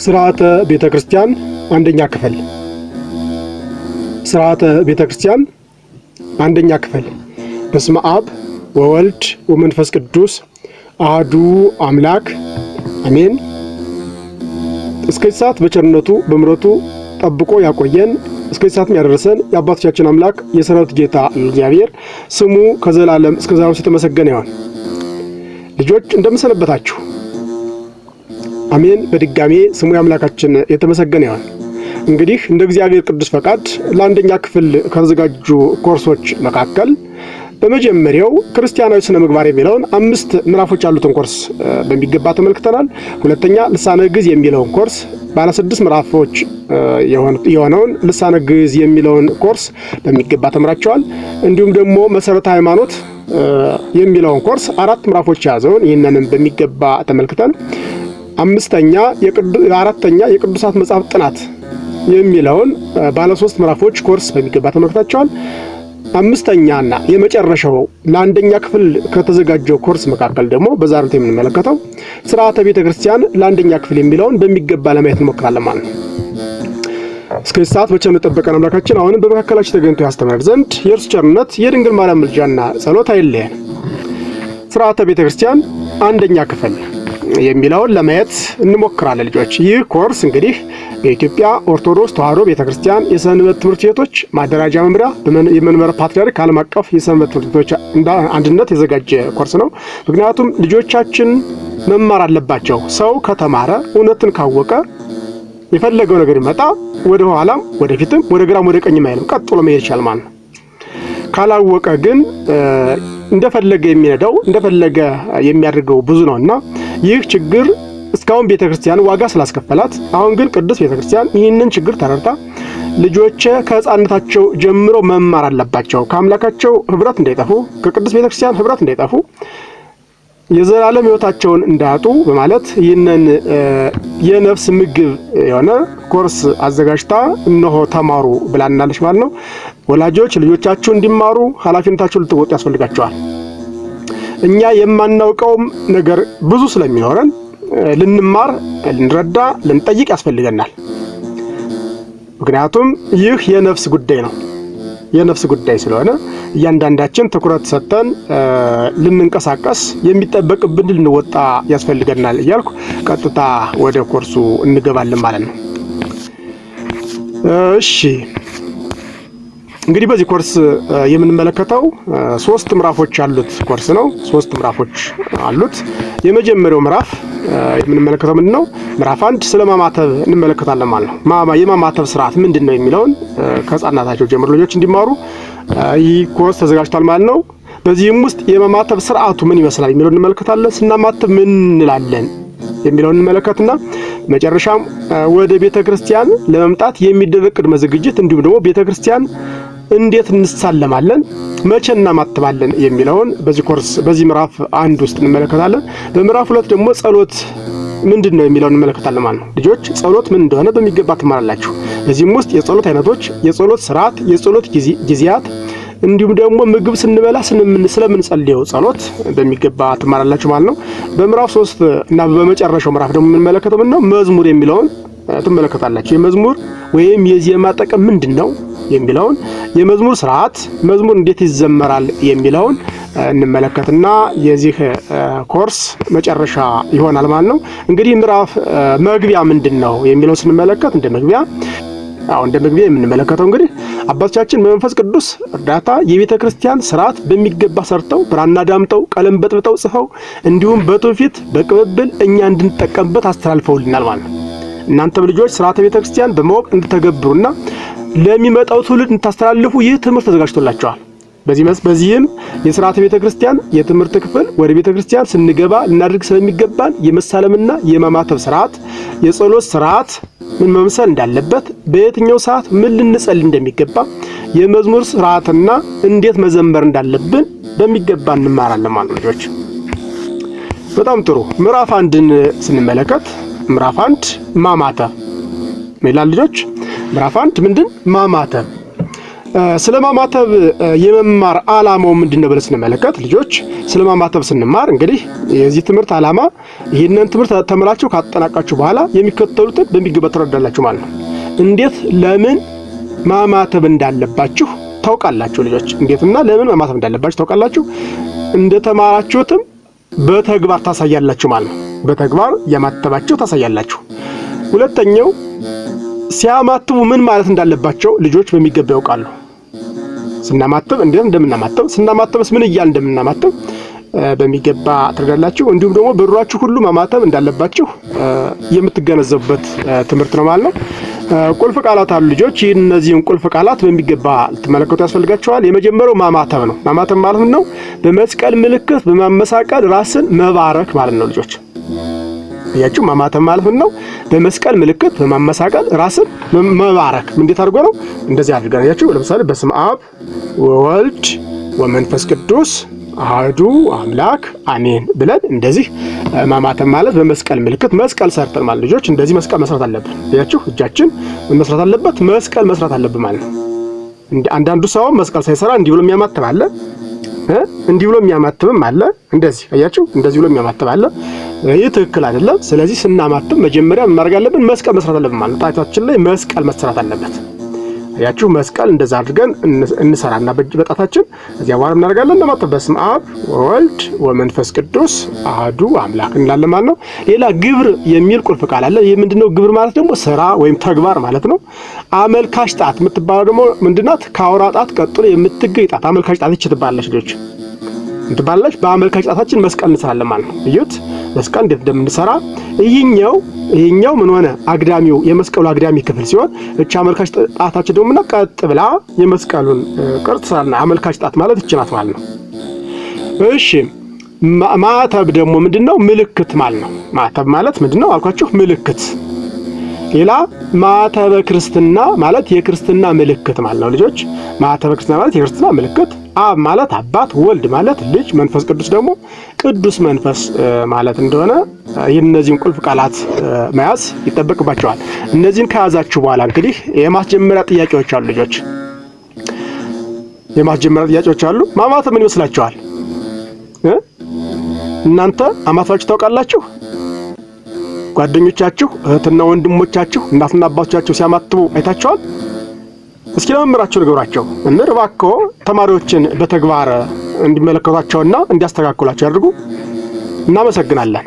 ስርዓተ ቤተ ክርስቲያን አንደኛ ክፍል። ስርዓተ ቤተ ክርስቲያን አንደኛ ክፍል። በስመ አብ ወወልድ ወመንፈስ ቅዱስ አሐዱ አምላክ አሜን። እስከዚህ ሰዓት በቸርነቱ በምሕረቱ ጠብቆ ያቆየን እስከዚህ ሰዓት ያደረሰን የአባቶቻችን አምላክ የሰራዊት ጌታ እግዚአብሔር ስሙ ከዘላለም እስከ ዘላለም የተመሰገነ ይሁን። ልጆች እንደምሰነበታችሁ? አሜን። በድጋሜ ስሙ የአምላካችን የተመሰገነ ይሁን። እንግዲህ እንደ እግዚአብሔር ቅዱስ ፈቃድ ለአንደኛ ክፍል ከተዘጋጁ ኮርሶች መካከል በመጀመሪያው ክርስቲያናዊ ስነ ምግባር የሚለውን 5 ምዕራፎች ያሉትን ኮርስ በሚገባ ተመልክተናል። ሁለተኛ ልሳነ ግዕዝ የሚለውን ኮርስ ባለ 6 ምዕራፎች የሆነውን ልሳነ ግዕዝ የሚለውን ኮርስ በሚገባ ተምራቸዋል። እንዲሁም ደግሞ መሰረተ ሃይማኖት የሚለውን ኮርስ 4 ምዕራፎች የያዘውን ይህንንም በሚገባ ተመልክተን አራተኛ የቅዱሳት መጽሐፍ ጥናት የሚለውን ባለ 3 ምዕራፎች ኮርስ በሚገባ ተመልክታቸዋል። አምስተኛና የመጨረሻው ለአንደኛ ክፍል ከተዘጋጀው ኮርስ መካከል ደግሞ በዛሬው የምንመለከተው ስርዓተ ቤተ ክርስቲያን ለአንደኛ ክፍል የሚለውን በሚገባ ለማየት እንሞክራለን ማለት ነው። እስከዚህ ሰዓት በቸርነቱ የጠበቀን አምላካችን አሁንም በመካከላችን ተገኝቶ ያስተምረን ዘንድ የእርሱ ቸርነት የድንግል ማርያም ምልጃና ጸሎት አይለየን። ስርዓተ ቤተ ክርስቲያን አንደኛ ክፍል የሚለውን ለማየት እንሞክራለን ልጆች። ይህ ኮርስ እንግዲህ የኢትዮጵያ ኦርቶዶክስ ተዋሕዶ ቤተክርስቲያን የሰንበት ትምህርት ቤቶች ማደራጃ መምሪያ የመንበረ ፓትርያርክ ዓለም አቀፍ የሰንበት ትምህርት ቤቶች አንድነት የዘጋጀ ኮርስ ነው። ምክንያቱም ልጆቻችን መማር አለባቸው። ሰው ከተማረ እውነትን ካወቀ የፈለገው ነገር ይመጣ ወደ ኋላም ወደፊትም ወደ ግራም ወደ ቀኝም አይልም፣ ቀጥሎ መሄድ ይችላል ማለት ነው። ካላወቀ ግን እንደፈለገ የሚነዳው እንደፈለገ የሚያደርገው ብዙ ነውና ይህ ችግር እስካሁን ቤተክርስቲያን ዋጋ ስላስከፈላት፣ አሁን ግን ቅዱስ ቤተክርስቲያን ይህንን ችግር ተረድታ ልጆች ከሕፃንነታቸው ጀምሮ መማር አለባቸው፣ ከአምላካቸው ህብረት እንዳይጠፉ፣ ከቅዱስ ቤተክርስቲያን ህብረት እንዳይጠፉ፣ የዘላለም ሕይወታቸውን እንዳያጡ በማለት ይህንን የነፍስ ምግብ የሆነ ኮርስ አዘጋጅታ እነሆ ተማሩ ብላናለች ማለት ነው። ወላጆች ልጆቻችሁ እንዲማሩ ኃላፊነታቸውን ልትወጡ ያስፈልጋቸዋል። እኛ የማናውቀውም ነገር ብዙ ስለሚኖረን ልንማር፣ ልንረዳ፣ ልንጠይቅ ያስፈልገናል። ምክንያቱም ይህ የነፍስ ጉዳይ ነው። የነፍስ ጉዳይ ስለሆነ እያንዳንዳችን ትኩረት ሰጥተን ልንንቀሳቀስ የሚጠበቅብን ልንወጣ ያስፈልገናል እያልኩ ቀጥታ ወደ ኮርሱ እንገባለን ማለት ነው። እሺ እንግዲህ በዚህ ኮርስ የምንመለከተው 3 ምዕራፎች ያሉት ኮርስ ነው። 3 ምዕራፎች አሉት። የመጀመሪያው ምዕራፍ የምንመለከተው ምንድነው? ምዕራፍ 1 ስለ ማማተብ እንመለከታለን ማለት ነው። የማማተብ ስርዓት ምንድነው የሚለውን ከሕፃናታቸው ጀምሮ ልጆች እንዲማሩ ይህ ኮርስ ተዘጋጅቷል ማለት ነው። በዚህም ውስጥ የማማተብ ስርዓቱ ምን ይመስላል የሚለውን እንመለከታለን። ስናማተብ ምን እንላለን የሚለውን እንመለከትና መጨረሻም ወደ ቤተክርስቲያን ለመምጣት የሚደረግ ቅድመ ዝግጅት እንዲሁም ደግሞ ቤተክርስቲያን እንዴት እንሳለማለን፣ መቼ እናማትባለን የሚለውን በዚህ ምዕራፍ 1 ውስጥ እንመለከታለን። በምዕራፍ 2 ደግሞ ጸሎት ምንድነው የሚለውን እንመለከታለን ማለት ነው። ልጆች ጸሎት ምን እንደሆነ በሚገባ ትማራላችሁ። በዚህም ውስጥ የጸሎት አይነቶች፣ የጸሎት ስርዓት፣ የጸሎት ጊዜያት እንዲሁም ደግሞ ምግብ ስንበላ ስለምንጸልየው ጸሎት በሚገባ ትማራላችሁ ማለት ነው። በምዕራፍ 3 እና በመጨረሻው ምዕራፍ ደግሞ የምንመለከተው ምንድነው? መዝሙር የሚለውን ትመለከታላችሁ። የመዝሙር ወይም የዜማ ጥቅም ምንድነው የሚለውን፣ የመዝሙር ስርዓት፣ መዝሙር እንዴት ይዘመራል የሚለውን እንመለከትና የዚህ ኮርስ መጨረሻ ይሆናል ማለት ነው። እንግዲህ ምዕራፍ መግቢያ ምንድነው የሚለውን ስንመለከት እንደ መግቢያ የምንመለከተው እንግዲህ አባቶቻችን በመንፈስ ቅዱስ እርዳታ የቤተ ክርስቲያን ስርዓት በሚገባ ሰርተው ብራና ዳምጠው ቀለም በጥብጠው ጽፈው እንዲሁም በትውፊት በቅብብል እኛ እንድንጠቀምበት አስተላልፈውልናል ማለት ነው። እናንተም ልጆች ስርዓተ ቤተ ክርስቲያን በማወቅ እንድትተገብሩና ለሚመጣው ትውልድ እንድታስተላልፉ ይህ ትምህርት ተዘጋጅቶላችኋል። በዚህም የስርዓተ ቤተ ክርስቲያን የትምህርት ክፍል ወደ ቤተ ክርስቲያን ስንገባ ልናደርግ ስለሚገባን የመሳለምና የማማተብ ስርዓት፣ የጸሎት ስርዓት ምን መምሰል እንዳለበት፣ በየትኛው ሰዓት ምን ልንጸልይ እንደሚገባ፣ የመዝሙር ስርዓትና እንዴት መዘመር እንዳለብን በሚገባ እንማራለን ማለት ነው ልጆች። በጣም ጥሩ። ምዕራፍ 1ን ስንመለከት ምዕራፍ 1 ማማተብ ይላል ልጆች። ምዕራፍ 1 ምንድን? ማማተብ። ስለማማተብ የመማር ዓላማው ምንድነው ብለን ስንመለከት ልጆች ስለማማተብ ስንማር እንግዲህ የዚህ ትምህርት ዓላማ ይሄንን ትምህርት ተመራችሁ ካጠናቃችሁ በኋላ የሚከተሉትን በሚገባ ትረዳላችሁ ማለት ነው። እንዴት ለምን ማማተብ እንዳለባችሁ ታውቃላችሁ ልጆች። እንዴትና ለምን ማማተብ እንዳለባችሁ ታውቃላችሁ። እንደተማራችሁትም በተግባር ታሳያላችሁ ማለት ነው። በተግባር ያማተባችሁ ታሳያላችሁ። ሁለተኛው ሲያማትቡ ምን ማለት እንዳለባቸው ልጆች በሚገባ ያውቃሉ። ስናማተብ እንዴት እንደምናማተብ ስናማተብስ ምን እያልን እንደምናማተብ በሚገባ ትረዳላችሁ። እንዲሁም ደግሞ በሩራችሁ ሁሉ ማማተብ እንዳለባችሁ የምትገነዘቡበት ትምህርት ነው ማለት ነው። ቁልፍ ቃላት አሉ ልጆች። እነዚህን ቁልፍ ቃላት በሚገባ ልትመለከቱ ያስፈልጋችኋል። የመጀመሪያው ማማተብ ነው። ማማተብ ማለት ነው በመስቀል ምልክት በማመሳቀል ራስን መባረክ ማለት ነው ልጆች። ያችሁ ማማተብ ማለት ነው በመስቀል ምልክት በማመሳቀል ራስን መባረክ። እንዴት አድርጎ ነው እንደዚህ አድርገን ያችሁ። ለምሳሌ በስመ አብ ወወልድ ወመንፈስ ቅዱስ አሐዱ አምላክ አሜን ብለን እንደዚህ ማማተብ ማለት በመስቀል ምልክት መስቀል ሰርተን ማለት ልጆች እንደዚህ መስቀል መስራት አለብን። ያችሁ እጃችን መስራት አለበት መስቀል መስራት አለብን ማለት ነው። አንዳንዱ ሰው መስቀል ሳይሰራ እንዲህ ብሎ የሚያማትብ አለ፣ እንዲህ ብሎ የሚያማትብም አለ። እንደዚህ አያችሁ እንደዚህ ብሎ የሚያማትብ አለ። ይህ ትክክል አይደለም። ስለዚህ ስናማትብ መጀመሪያ ምን ማድረግ አለብን? መስቀል መስራት አለብን ማለት ጣታችን ላይ መስቀል መስራት አለበት። አያችሁ መስቀል እንደዛ አድርገን እንሰራና በጣታችን እዚያ በኋላ እናደርጋለን ለማተብ በስመ አብ ወወልድ ወመንፈስ ቅዱስ አሐዱ አምላክ እንላለን ማለት ነው። ሌላ ግብር የሚል ቁልፍ ቃል አለ። ይህ ምንድነው? ግብር ማለት ደግሞ ስራ ወይም ተግባር ማለት ነው። አመልካች ጣት የምትባለው ደግሞ ምንድናት? ከአውራ ጣት ቀጥሎ የምትገኝ ጣት አመልካች ጣት ይች ትባላለች ልጆች እንትባላለች። በአመልካች ጣታችን መስቀል እንሰራለን ማለት ነው። እዩት መስቀል እንዴት እንደምንሰራ። ይሄኛው ምን ሆነ? አግዳሚው የመስቀሉ አግዳሚ ክፍል ሲሆን እቺ አመልካች ጣታችን ደግሞ ቀጥ ብላ የመስቀሉን ቅርጽ ሰራና አመልካች ጣት ማለት እቺ ናት ማለት ነው። እሺ ማተብ ደግሞ ምንድነው? ምልክት ማለት ነው። ማተብ ማለት ምንድነው አልኳችሁ? ምልክት። ሌላ ማተበ ክርስትና ማለት የክርስትና ምልክት ማለት ነው ልጆች። ማተበ ክርስትና ማለት የክርስትና ምልክት። አብ ማለት አባት፣ ወልድ ማለት ልጅ፣ መንፈስ ቅዱስ ደግሞ ቅዱስ መንፈስ ማለት እንደሆነ የእነዚህን ቁልፍ ቃላት መያዝ ይጠበቅባቸዋል። እነዚህን ከያዛችሁ በኋላ እንግዲህ የማስጀመሪያ ጥያቄዎች አሉ ልጆች። የማስጀመሪያ ጥያቄዎች አሉ። ማማተብ ምን ይመስላችኋል? እናንተ አማትባችሁ ታውቃላችሁ? ጓደኞቻችሁ፣ እህትና ወንድሞቻችሁ፣ እናትና አባቶቻችሁ ሲያማትቡ አይታችኋል? እስኪ ለመምህራችሁ ንገሯቸው። እባክዎ ተማሪዎችን በተግባር እንዲመለከቷቸውና እንዲያስተካክሏቸው ያድርጉ። እናመሰግናለን።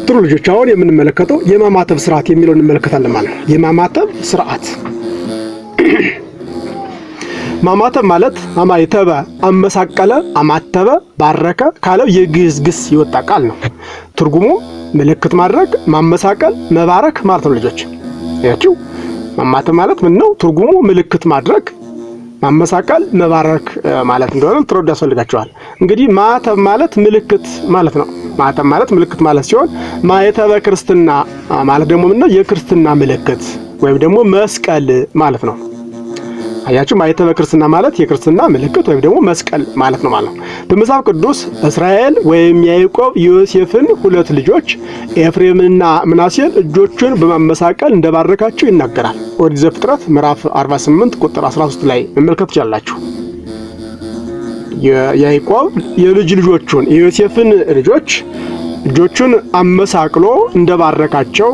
ጥሩ ልጆች፣ አሁን የምንመለከተው የማማተብ ስርዓት የሚለውን እንመለከታለን ማለት ነው። የማማተብ ስርዓት ማማተብ ማለት አማይተበ፣ አመሳቀለ፣ አማተበ፣ ባረከ ካለው የግዕዝ ግስ የወጣ ቃል ነው። ትርጉሙ ምልክት ማድረግ፣ ማመሳቀል፣ መባረክ ማለት ነው ልጆች። ያቺው ማማተብ ማለት ምን ነው? ትርጉሙ ምልክት ማድረግ፣ ማመሳቀል፣ መባረክ ማለት እንደሆነ ትረዱ ያስፈልጋቸዋል። እንግዲህ ማተብ ማለት ምልክት ማለት ነው። ማተብ ማለት ምልክት ማለት ሲሆን ማየተበ ክርስትና ማለት ደግሞ ምን ነው? የክርስትና ምልክት ወይም ደግሞ መስቀል ማለት ነው። አያችሁ ማየተበ ክርስትና ማለት የክርስትና ምልክት ወይም ደግሞ መስቀል ማለት ነው ማለት ነው። በመጽሐፍ ቅዱስ እስራኤል ወይም ያዕቆብ ዮሴፍን ሁለት ልጆች ኤፍሬምንና ምናሴን እጆቹን በማመሳቀል እንደባረካቸው ይናገራል። ኦሪት ዘፍጥረት ምዕራፍ 48 ቁጥር 13 ላይ መመልከት ትችላላችሁ። ያዕቆብ የልጅ ልጆቹን የዮሴፍን ልጆች እጆቹን አመሳቅሎ እንደባረካቸው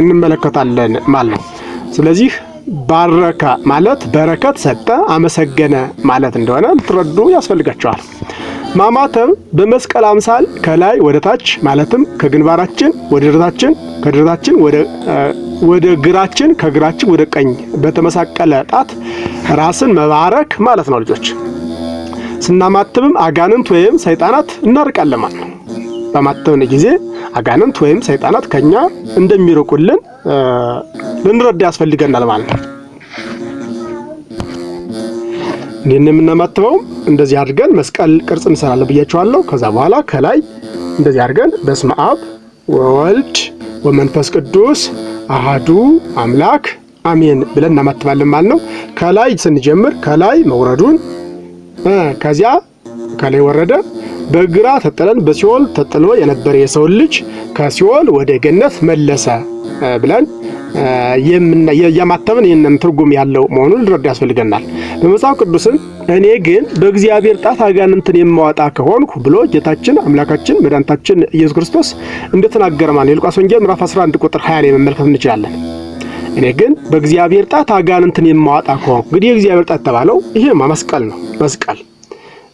እንመለከታለን ማለት ነው። ስለዚህ ባረከ ማለት በረከት ሰጠ፣ አመሰገነ ማለት እንደሆነ ልትረዱ ያስፈልጋቸዋል። ማማተብ በመስቀል አምሳል ከላይ ወደ ታች ማለትም ከግንባራችን ወደ ደረታችን፣ ከደረታችን ወደ ግራችን፣ ከግራችን ወደ ቀኝ በተመሳቀለ ጣት ራስን መባረክ ማለት ነው ልጆች። ስናማትብም አጋንንት ወይም ሰይጣናት እናርቃለን ማለት ነው። በማተብን ጊዜ አጋንንት ወይም ሰይጣናት ከኛ እንደሚርቁልን ልንረዳ ያስፈልገናል ማለት ነው። እንዴት የምናማትበው? እንደዚህ አድርገን መስቀል ቅርጽ እንሰራለን ብያችኋለሁ። ከዛ በኋላ ከላይ እንደዚህ አድርገን በስመ አብ ወወልድ ወመንፈስ ቅዱስ አሐዱ አምላክ አሜን ብለን እናማትባለን ማለት ነው። ከላይ ስንጀምር ከላይ መውረዱን ከዚያ ከላይ ወረደ በግራ ተጥለን በሲኦል ተጥሎ የነበረ የሰው ልጅ ከሲኦል ወደ ገነት መለሰ ብለን የማተምን ይህንን ትርጉም ያለው መሆኑን ልንረዳ ያስፈልገናል። በመጽሐፍ ቅዱስም እኔ ግን በእግዚአብሔር ጣት አጋንንትን የማወጣ ከሆንኩ ብሎ ጌታችን አምላካችን መድኃኒታችን ኢየሱስ ክርስቶስ እንደተናገረ ማለት የሉቃስ ወንጌል ምዕራፍ 11 ቁጥር 20 ላይ መመልከት እንችላለን። እኔ ግን በእግዚአብሔር ጣት አጋንንትን የማወጣ ከሆንኩ። እንግዲህ የእግዚአብሔር ጣት የተባለው ይሄ መስቀል ነው።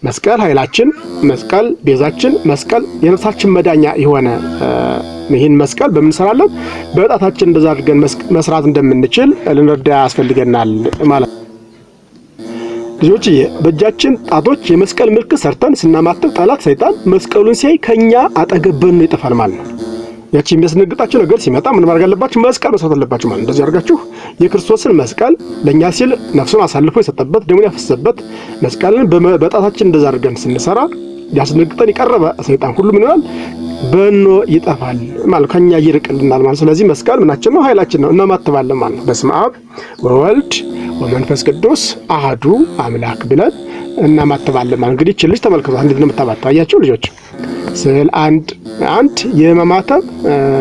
መስቀል ኃይላችን፣ መስቀል ቤዛችን፣ መስቀል የነፍሳችን መዳኛ የሆነ ይህን መስቀል በምንሰራለን በጣታችን እንደዛ አድርገን መስራት እንደምንችል ልንረዳ ያስፈልገናል ማለት ነው። ልጆችዬ በእጃችን ጣቶች የመስቀል ምልክት ሰርተን ስናማትብ ጠላት ሰይጣን መስቀሉን ሲያይ ከኛ አጠገብን ይጠፋል ማለት ነው። ያቺ የሚያስነግጣችሁ ነገር ሲመጣ ምን ማድረግ አለባችሁ? መስቀል መስራት አለባችሁ ማለት እንደዚህ አድርጋችሁ የክርስቶስን መስቀል ለኛ ሲል ነፍሱን አሳልፎ የሰጠበት ደሙን ያፈሰሰበት መስቀልን በጣታችን እንደዛ አድርገን ስንሰራ ያስነግጠን የቀረበ ሰይጣን ሁሉ ምን ይላል? በኖ ይጠፋል ማለት ከኛ ይርቅልናል ማለት። ስለዚህ መስቀል ምናችን ነው? ኃይላችን ነው። እናማትባለን ማለት ነው። በስመ አብ ወወልድ ወመንፈስ ቅዱስ አሐዱ አምላክ ብለን እናማትባለን ማለት። እንግዲህ እቺ ልጅ ተመልከቷት እንዴት ነው የምታማትበው? አያችሁ ልጆች፣ ስዕል አንድ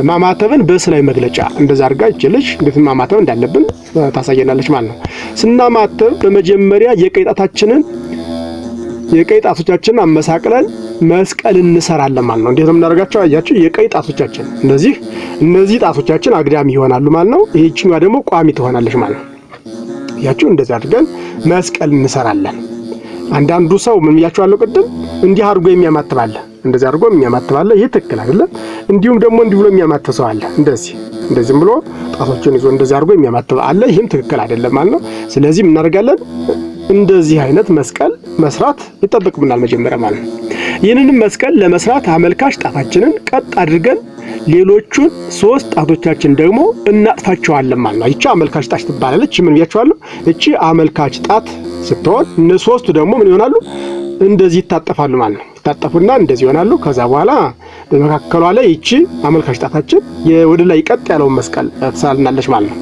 ማማተብን በስዕላዊ መግለጫ እንደዛ አድርጋ እቺ ልጅ እንዴት ማማተብ እንዳለብን ታሳየናለች ማለት ነው። ስናማትብ በመጀመሪያ የቀይ ጣቶቻችንን አመሳቅለን መስቀል እንሰራለን ማለት ነው። እንዴት ነው የምናደርጋቸው? አያችሁ የቀይ ጣቶቻችን እነዚህ ጣቶቻችን አግዳሚ ይሆናሉ ማለት ነው። ይህቺኛዋ ደግሞ ቋሚ ትሆናለች ማለት ነው። አያችሁ እንደዚህ አድርገን መስቀል እንሰራለን። አንዳንዱ ሰው ምን ብያችኋለሁ ቅድም? እንዲህ አድርጎ የሚያማትባለ፣ እንደዚህ አድርጎ የሚያማትባለ። ይህ ትክክል አይደለም። እንዲሁም ደግሞ እንዲህ ብሎ የሚያማትብ ሰው አለ። እንደዚህም ብሎ ጣቶችን ይዞ እንደዚህ አድርጎ የሚያማትብ አለ። ይህም ትክክል አይደለም ማለት ነው። ስለዚህ ምን እናደርጋለን? እንደዚህ አይነት መስቀል መስራት ይጠበቅብናል መጀመሪያ ማለት ነው። ይህንንም መስቀል ለመስራት አመልካች ጣታችንን ቀጥ አድርገን ሌሎቹን 3 ጣቶቻችን ደግሞ እናጥፋቸዋለን ማለት ነው። ይቺ አመልካች ጣት ትባላለች። ምን ብያችኋለሁ? እቺ አመልካች ጣት ስትሆን እነዚህ 3ቱ ደግሞ ምን ይሆናሉ? እንደዚህ ይታጠፋሉ ማለት ነው። ይታጠፉና እንደዚህ ይሆናሉ። ከዛ በኋላ በመካከሏ ላይ ይቺ አመልካች ጣታችን ወደ ላይ ቀጥ ያለውን መስቀል ትሳልናለች ማለት ነው።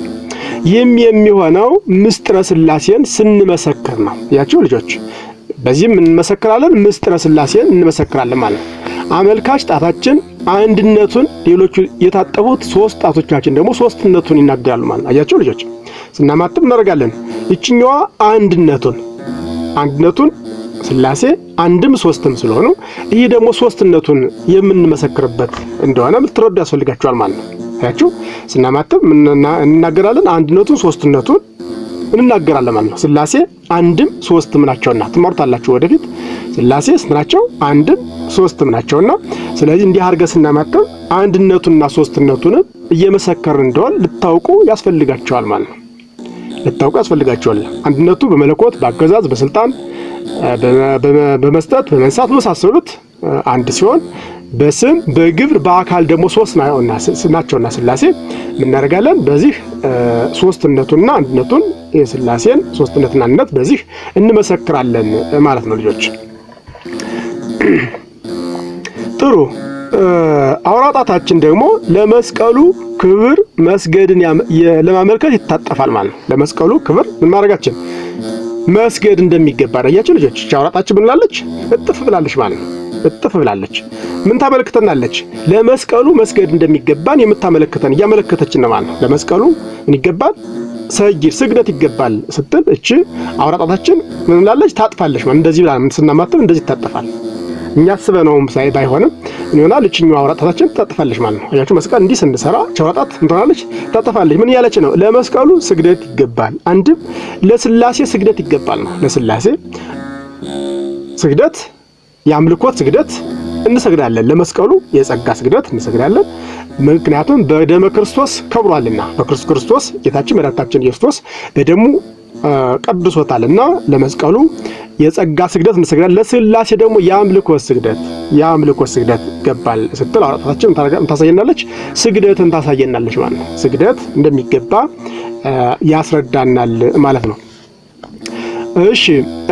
ይህም የሚሆነው ምስጢረ ሥላሴን ስንመሰክር ነው። ያችሁ ልጆች በዚህም እንመሰክራለን፣ ምስጢረ ሥላሴን እንመሰክራለን ማለት ነው። አመልካች ጣታችን አንድነቱን፣ ሌሎቹ የታጠፉት 3 ጣቶቻችን ደግሞ ሶስትነቱን ይናገራሉ ማለት ነው። አያችሁ ልጆች ስናማትብ እናደርጋለን። ይችኛዋ አንድነቱን ሥላሴ አንድም 3ም ስለሆኑ ይሄ ደግሞ ሶስትነቱን የምንመሰክርበት እንደሆነ ልትረዱ ያስፈልጋችኋል ማለት ነው። አያችሁ ስናማትብ እንናገራለን፣ አንድነቱን 3ነቱን እንናገራለን ማለት ነው። ሥላሴ አንድም 3ም ናቸውና ትማሩታላችሁ ወደፊት። ሥላሴ ስንት ናቸው? አንድም 3ም ናቸውና ስለዚህ እንዲህ አድርገን ስናማትብ አንድነቱንና 3ነቱን እየመሰከርን እንደሆነ ልታውቁ ያስፈልጋችኋል ማለት ነው። ልታውቁ ያስፈልጋችኋል። አንድነቱ በመለኮት በአገዛዝ በስልጣን በመስጠት በመንሳት መሳሰሉት አንድ ሲሆን በስም በግብር በአካል ደግሞ 3 ናቸውና ሥላሴ ምን እናደርጋለን? በዚህ 3ነቱንና አንድነቱን የሥላሴን 3ነትና አንድነት በዚህ እንመሰክራለን ማለት ነው ልጆች። ጥሩ። አውራጣታችን ደግሞ ለመስቀሉ ክብር መስገድን ለማመልከት ይታጠፋል ማለት ነው። ለመስቀሉ ክብር ምን ማድረጋችን? መስገድ እንደሚገባ አያችሁ ልጆች። አውራጣችን ምን ላለች? እጥፍ ብላለች ማለት ነው። እጥፍ ብላለች። ምን ታመለክተናለች? ለመስቀሉ መስገድ እንደሚገባን የምታመለክተን እያመለከተችን ነው ማለት ነው። ለመስቀሉ ምን ይገባል? ስግደት ይገባል ስትል እቺ አውራጣታችን ምን ላለች? ታጥፋለች ማለት እንደዚህ ብላ ስናማትብ እንደዚህ ይታጠፋል። እኛ አስበነውም ባይሆንም ምን ይሆናል? እቺኛው አውራጣታችን ታጥፋለች ማለት ነው። አያችሁ መስቀል እንዲህ ስንሰራ አውራጣት ምን ትሆናለች? ታጥፋለች። ምን ያለች ነው? ለመስቀሉ ስግደት ይገባል። አንድም ለሥላሴ ስግደት ይገባል ነው። ለሥላሴ ስግደት የአምልኮት ስግደት እንሰግዳለን። ለመስቀሉ የጸጋ ስግደት እንሰግዳለን። ምክንያቱም በደመ ክርስቶስ ከብሯልና በክርስቶስ ክርስቶስ ጌታችን መድኃኒታችን ኢየሱስ ክርስቶስ በደሙ ቀድሶታልና ለመስቀሉ የጸጋ ስግደት እንሰግዳለን። ለሥላሴ ደግሞ የአምልኮት ስግደት ይገባል ስትል አውራጣታችን ታሳየናለች፣ ስግደትን ታሳየናለች ማለት ነው። ስግደት እንደሚገባ ያስረዳናል ማለት ነው። እሺ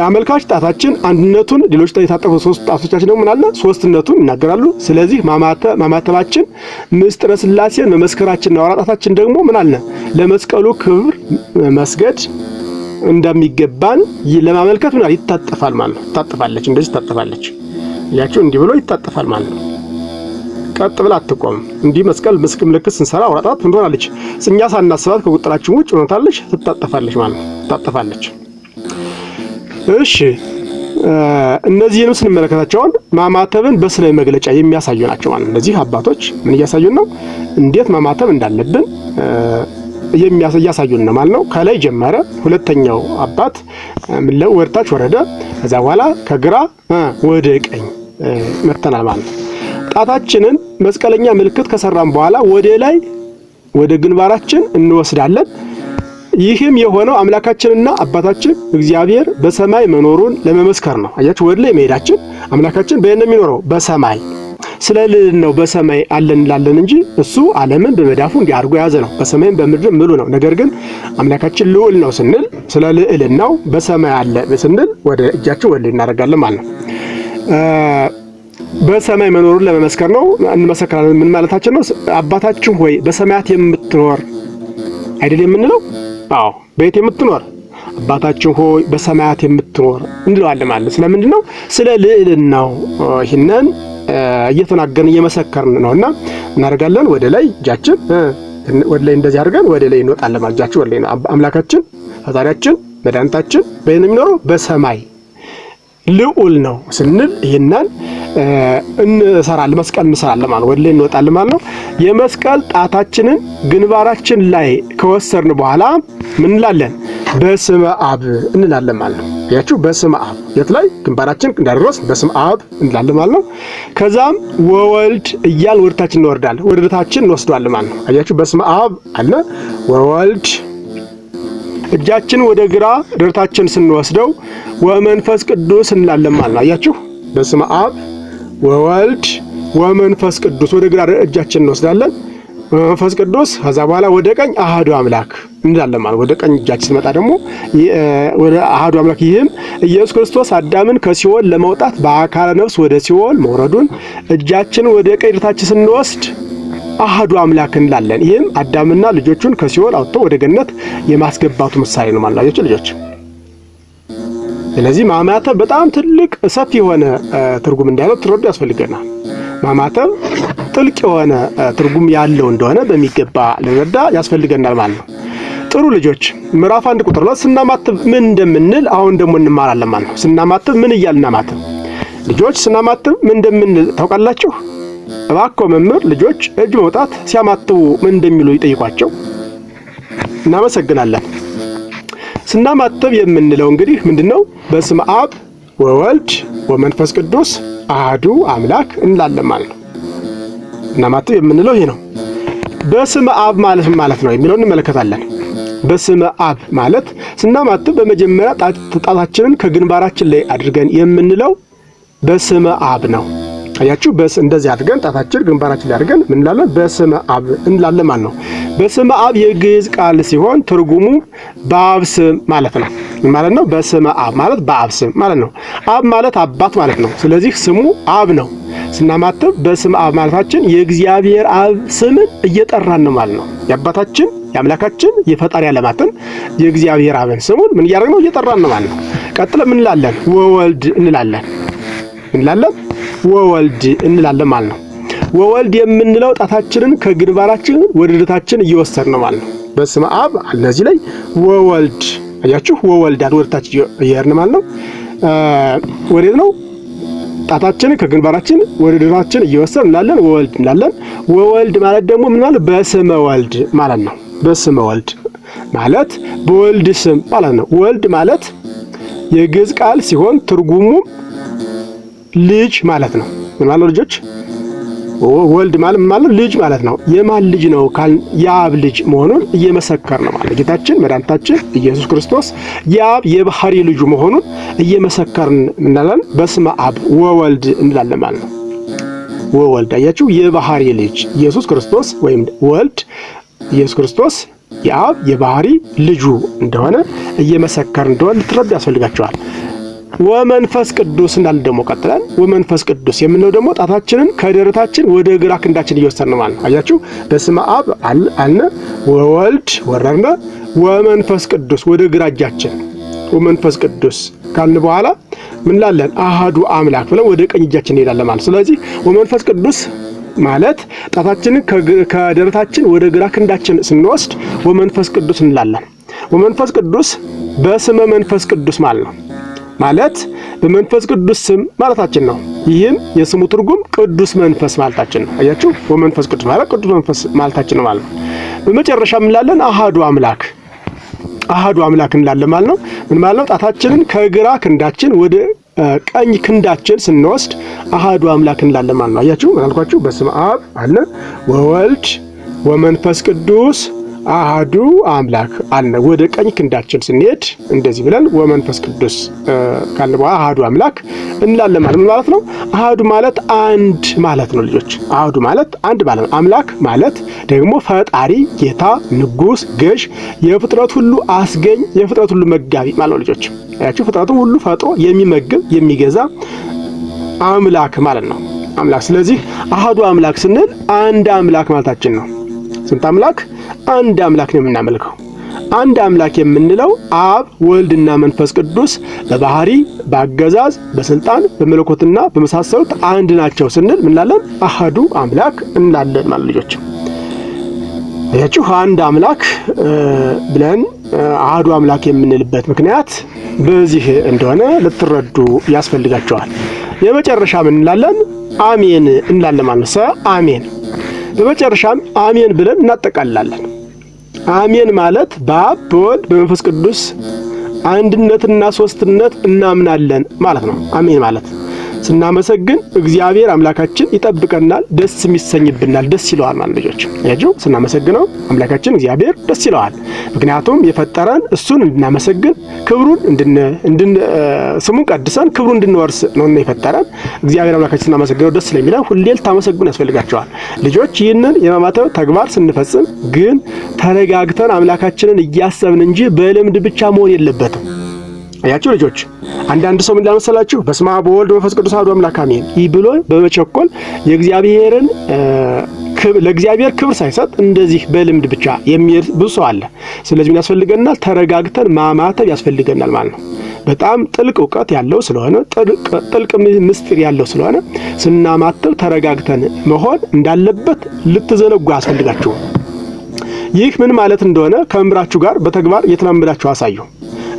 አመልካች ጣታችን አንድነቱን፣ ሌሎች የታጠፉ 3 ጣቶቻችን ደግሞ ምን አለ? 3ነቱን ይናገራሉ። ስለዚህ ማማተባችን ምስጢረ ሥላሴን መመስከራችን ነው። አውራጣታችን ደግሞ ምን አለ? ለመስቀሉ ክብር መስገድ እንደሚገባን ለማመልከት ምን ይታጠፋል ማለት ነው። ታጥፋለች፣ እንደዚህ ታጥፋለች። ያችሁ እንዲህ ብሎ ይታጠፋል ማለት ነው። ቀጥ ብላ አትቆም። እንዲህ መስቀል ምልክት ስንሰራ አውራጣት ትሆናለች። እኛ ሳናስባት ከቁጥራችን ውጭ ሆናለች፣ ትታጠፋለች ማለት ነው። ትታጠፋለች። እሺ እነዚህንም ስንመለከታቸው ማማተብን በስነ መግለጫ የሚያሳዩ ናቸው ማለት ነው። እነዚህ አባቶች ምን እያሳዩን ነው? እንዴት ማማተብ እንዳለብን እያሳዩን ነው ማለት ነው። ከላይ ጀመረ። ሁለተኛው አባት ወደታች ወረደ። ከዛ በኋላ ከግራ ወደ ቀኝ መተናል ማለት ነው። ጣታችንን መስቀለኛ ምልክት ከሰራን በኋላ ወደ ላይ ወደ ግንባራችን እንወስዳለን። ይህም የሆነው አምላካችንና አባታችን እግዚአብሔር በሰማይ መኖሩን ለመመስከር ነው። አያችሁ፣ ወደ ላይ መሄዳችን አምላካችን በየት ነው የሚኖረው? በሰማይ። ስለ ልዕልናው በሰማይ አለን እንላለን እንጂ እሱ ዓለምን በመዳፉ እንዲያርጎ የያዘ ነው። በሰማይም በምድርም ምሉ ነው። ነገር ግን አምላካችን ልዑል ነው ስንል ስለ ልዕልናው በሰማይ አለ ስንል ወደ እጃችን ወደ ላይ እናደርጋለን ማለት ነው። በሰማይ መኖሩን ለመመስከር ነው። እንመሰክራለን። ምን ማለታችን ነው? አባታችን ሆይ በሰማያት የምትኖር አይደል የምንለው? አዎ፣ በየት የምትኖር? አባታችን ሆይ በሰማያት የምትኖር እንለዋለን ማለት። ስለምንድን ነው? ስለ ልዕልናው ይህንን እየተናገርን እየመሰከርን ነውና እናደርጋለን። ወደ ላይ እጃችን ወደ ላይ እንደዚህ አድርገን ወደ ላይ እንወጣለን ማለት። እጃችን ወደ ላይ ነው። አምላካችን ፈጣሪያችን መድኃኒታችን በየት ነው የሚኖረው? በሰማይ ልዑል ነው ስንል ይህንን እንሰራለን። መስቀል እንሰራለን ማለት ወደ ላይ እንወጣለን ማለት ነው። የመስቀል ጣታችንን ግንባራችን ላይ ከወሰርን በኋላ ምን እንላለን? በስመ አብ እንላለን ማለት ነው። ያችሁ በስመ አብ የት ላይ ግንባራችን እንዳደረስ በስመ አብ እንላለን ማለት ነው። ከዛም ወወልድ እያል ወደታችን እንወርዳለን፣ ወደታችን እንወስደዋለን ማለት ነው። አያችሁ በስመ አብ አለ ወወልድ እጃችን ወደ ግራ ደረታችን ስንወስደው ወመንፈስ ቅዱስ እንላለን ማለት ነው። አያችሁ በስመ አብ ወወልድ ወመንፈስ ቅዱስ ወደ ግራ እጃችን እንወስዳለን፣ መንፈስ ቅዱስ። ከዛ በኋላ ወደ ቀኝ አሃዱ አምላክ እንላለን ማለት። ወደ ቀኝ እጃችን ሲመጣ ደግሞ ወደ አሃዱ አምላክ። ይህም ኢየሱስ ክርስቶስ አዳምን ከሲኦል ለማውጣት በአካለ ነፍስ ወደ ሲኦል መውረዱን እጃችን ወደ ቀኝ ደረታችን ስንወስድ አሃዱ አምላክ እንላለን። ይህም አዳምና ልጆቹን ከሲኦል አውጥቶ ወደ ገነት የማስገባቱ ምሳሌ ነው ማለት ነው ልጆች። ስለዚህ ማማተብ በጣም ትልቅ ሰፊ የሆነ ትርጉም እንዳለው ትረዱ ያስፈልገናል። ማማተብ ጥልቅ የሆነ ትርጉም ያለው እንደሆነ በሚገባ ልንረዳ ያስፈልገናል ማለት ነው። ጥሩ ልጆች፣ ምዕራፍ 1 ቁጥር 2 ስናማትብ ምን እንደምንል አሁን ደግሞ እንማራለን ማለት ነው። ስናማትብ ምን እያልን እናማትብ? ልጆች ስናማትብ ምን እንደምንል ታውቃላችሁ? እባክዎ መምህር ልጆች እጅ መውጣት ሲያማትቡ ምን እንደሚሉ ይጠይቋቸው። እናመሰግናለን። ስናማትብ የምንለው እንግዲህ ምንድነው? በስመ አብ ወወልድ ወመንፈስ ቅዱስ አሐዱ አምላክ እንላለን ማለት ነው። ስናማትብ የምንለው ይሄ ነው። በስመ አብ ማለት ነው የሚለውን እንመለከታለን። በስመ አብ ማለት ስናማትብ በመጀመሪያ ጣታችንን ከግንባራችን ላይ አድርገን የምንለው በስመ አብ ነው። አያችሁ እንደዚህ አድርገን ጣታችን ግንባራችን ላይ አድርገን ምን እንላለን? በስመ አብ እንላለን ማለት ነው። በስመ አብ የግዕዝ ቃል ሲሆን ትርጉሙ በአብ ስም ማለት ነው። ማለት ነው በስመ አብ ማለት በአብ ስም ማለት ነው። አብ ማለት አባት ማለት ነው። ስለዚህ ስሙ አብ ነው። ስናማትብ በስመ አብ ማለታችን የእግዚአብሔር አብ ስምን እየጠራን ነው ማለት ነው። የአባታችን የአምላካችን የፈጣሪ ዓለማትን የእግዚአብሔር አብን ስሙን ምን እያደረግን ነው? እየጠራን ነው ማለት ነው። ቀጥለን ምን እንላለን? ወወልድ እንላለን። እንላለን ወወልድ እንላለን ማለት ነው። ወወልድ የምንለው ጣታችንን ከግንባራችን ወደ ደረታችን እየወሰድን ነው ማለት ነው። በስመ አብ እነዚህ ላይ ወወልድ አያችሁ፣ ወወልድ ወደታች እየሄድን ማለት ነው። ወዴት ነው? ጣታችንን ከግንባራችን ወደ ደረታችን እየወሰድን እንላለን ወወልድ እንላለን። ወወልድ ማለት ደግሞ ምን ማለት? በስመ ወልድ ማለት ነው። በስመ ወልድ ማለት በወልድ ስም ማለት ነው። ወልድ ማለት የግዕዝ ቃል ሲሆን ትርጉሙ ልጅ ማለት ነው። ምን ማለት ልጆች? ወልድ ማለት ልጅ ማለት ነው። የማን ልጅ ነው ካል የአብ ልጅ መሆኑን እየመሰከርን ነው ማለት ጌታችን መድኃኒታችን ኢየሱስ ክርስቶስ የአብ የባህሪ ልጁ መሆኑን እየመሰከርን እንላለን። በስመ አብ ወወልድ እንላለን ማለት ነው። ወወልድ አያችሁ፣ የባህሪ ልጅ ኢየሱስ ክርስቶስ ወይም ወልድ ኢየሱስ ክርስቶስ የአብ የባህሪ ልጁ እንደሆነ እየመሰከርን እንደሆነ ልትረዱ ያስፈልጋቸዋል። ወመንፈስ ቅዱስ እንዳለ ደግሞ ቀጥለን ወመንፈስ ቅዱስ የምንለው ደግሞ ጣታችንን ከደረታችን ወደ ግራ ክንዳችን እየወሰድን ማለት ነው። አያችሁ በስመ አብ አልነ፣ ወወልድ ወረድነ፣ ወመንፈስ ቅዱስ ወደ ግራ እጃችን ወመንፈስ ቅዱስ ካልን በኋላ ምን ላለን አሃዱ አምላክ ብለን ወደ ቀኝ እጃችን እንሄዳለን ማለት። ስለዚህ ወመንፈስ ቅዱስ ማለት ጣታችንን ከደረታችን ወደ ግራ ክንዳችን ስንወስድ ወመንፈስ ቅዱስ እንላለን። ወመንፈስ ቅዱስ በስመ መንፈስ ቅዱስ ማለት ነው። ማለት በመንፈስ ቅዱስ ስም ማለታችን ነው። ይህም የስሙ ትርጉም ቅዱስ መንፈስ ማለታችን ነው። አያችሁ፣ ወመንፈስ ቅዱስ ማለት ቅዱስ መንፈስ ማለታችን ነው ማለት ነው። በመጨረሻ እንላለን አሃዱ አምላክ እንላለን ማለት ነው። ምን ማለት ነው? ጣታችንን ከግራ ክንዳችን ወደ ቀኝ ክንዳችን ስንወስድ አሃዱ አምላክ እንላለን ማለት ነው። አያችሁ፣ ምን አልኳችሁ? በስመ አብ አለ ወወልድ ወመንፈስ ቅዱስ አሃዱ አምላክ አለ። ወደ ቀኝ ክንዳችን ስንሄድ እንደዚህ ብለን ወመንፈስ ቅዱስ ካለ በኋላ አሃዱ አምላክ እንላለን ማለት ነው። አሃዱ ማለት አንድ ማለት ነው ልጆች። አሃዱ ማለት አንድ ማለት ነው። አምላክ ማለት ደግሞ ፈጣሪ፣ ጌታ፣ ንጉስ፣ ገዥ፣ የፍጥረት ሁሉ አስገኝ፣ የፍጥረት ሁሉ መጋቢ ማለት ነው ልጆች። አያችሁ፣ ፍጥረቱን ሁሉ ፈጥሮ የሚመግብ የሚገዛ አምላክ ማለት ነው አምላክ። ስለዚህ አሃዱ አምላክ ስንል አንድ አምላክ ማለታችን ነው። ስንት አምላክ? አንድ አምላክ ነው የምናመልከው። አንድ አምላክ የምንለው አብ ወልድና መንፈስ ቅዱስ በባህሪ በአገዛዝ በስልጣን በመለኮትና በመሳሰሉት አንድ ናቸው ስንል ምን እንላለን? አሃዱ አምላክ እንላለን ማለት ልጆች። ያችሁ አንድ አምላክ ብለን አሃዱ አምላክ የምንልበት ምክንያት በዚህ እንደሆነ ልትረዱ ያስፈልጋቸዋል። የመጨረሻ ምን እንላለን? አሜን እንላለን ማለት ነው። አሜን። በመጨረሻም አሜን ብለን እናጠቃልላለን። አሜን ማለት በአብ በወልድ በመንፈስ ቅዱስ አንድነትና ሶስትነት እናምናለን ማለት ነው። አሜን ማለት ስናመሰግን እግዚአብሔር አምላካችን ይጠብቀናል፣ ደስ የሚሰኝብናል፣ ደስ ይለዋል ማለት ልጆች። ያጁ ስናመሰግነው አምላካችን እግዚአብሔር ደስ ይለዋል። ምክንያቱም የፈጠረን እሱን እንድናመሰግን ክብሩን ስሙን ቀድሰን ክብሩን እንድንወርስ ነውና የፈጠረን እግዚአብሔር አምላካችን ስናመሰግነው ደስ ስለሚለን ሁሌ ልታመሰግኑ ያስፈልጋቸዋል ልጆች። ይህንን የማማተብ ተግባር ስንፈጽም ግን ተረጋግተን አምላካችንን እያሰብን እንጂ በልምድ ብቻ መሆን የለበትም። አያችሁ ልጆች፣ አንዳንድ ሰው ምን ላመሰላችሁ? በስመ አብ ወወልድ ወመንፈስ ቅዱስ አሐዱ አምላክ አሜን ይብሎ በመቸኮል የእግዚአብሔርን ለእግዚአብሔር ክብር ሳይሰጥ እንደዚህ በልምድ ብቻ የሚል ብዙ ሰው አለ። ስለዚህ ምን ያስፈልገናል? ተረጋግተን ማማተብ ያስፈልገናል ማለት ነው። በጣም ጥልቅ እውቀት ያለው ስለሆነ ጥልቅ ምስጢር ያለው ስለሆነ ስናማተብ ተረጋግተን መሆን እንዳለበት ልትዘነጉ ያስፈልጋችሁ። ይህ ምን ማለት እንደሆነ ከመምህራችሁ ጋር በተግባር እየተለማመዳችሁ አሳዩ።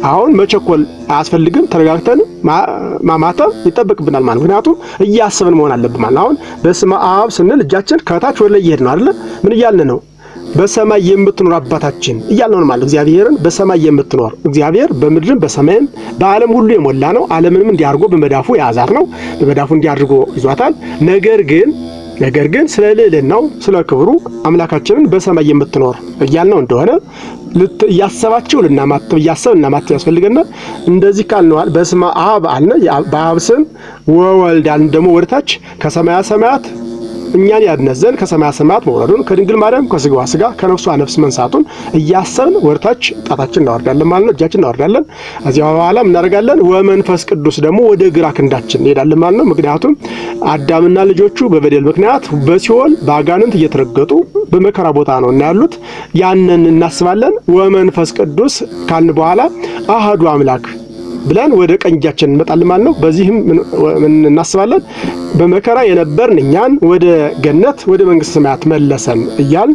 አሁን መቸኮል አያስፈልግም። ተረጋግተን ማማተብ ይጠበቅብናል ማለት ምክንያቱም እያሰብን መሆን አለብን ማለት። አሁን በስመ አብ ስንል እጃችን ከታች ወደ ላይ ይሄድ ነው አይደል? ምን እያልን ነው? በሰማይ የምትኖር አባታችን እያልን ነው ማለት። እግዚአብሔርን በሰማይ የምትኖር እግዚአብሔር በምድርም በሰማይም በዓለም ሁሉ የሞላ ነው። ዓለምንም እንዲያርጎ በመዳፉ የያዛት ነው። በመዳፉ እንዲያድርጎ ይዟታል። ነገር ግን ስለ ልዕልናው ስለ ክብሩ አምላካችንን በሰማይ የምትኖር እያልነው እንደሆነ እያሰባችሁ እያሰብን ያስፈልገናል። እንደዚህ ካልነዋል በስመ አብ አልነ በአብ ስም ወወልድ አልን ደግሞ ወደታች ከሰማያ ሰማያት እኛን ያድነዘን ከሰማያ ሰማያት መውረዱን ከድንግል ማርያም ከስጋዋ ስጋ ከነፍሷ ነፍስ መንሳቱን እያሰብን ወደታች ጣታችን እናወርዳለን ማለት ነው። እጃችን እናወርዳለን። እዚያ በኋላ እናደርጋለን ወመንፈስ ቅዱስ ደግሞ ወደ ግራ ክንዳችን እንሄዳለን ማለት ነው። ምክንያቱም አዳምና ልጆቹ በበደል ምክንያት በሲኦል በአጋንንት እየተረገጡ በመከራ ቦታ ነው እና ያሉት። ያንን እናስባለን። ወመንፈስ ቅዱስ ካልን በኋላ አሃዱ አምላክ ብለን ወደ ቀኝ እጃችን እንመጣለን ማለት ነው። በዚህም ምን እናስባለን? በመከራ የነበርን እኛን ወደ ገነት ወደ መንግስት ሰማያት መለሰን እያል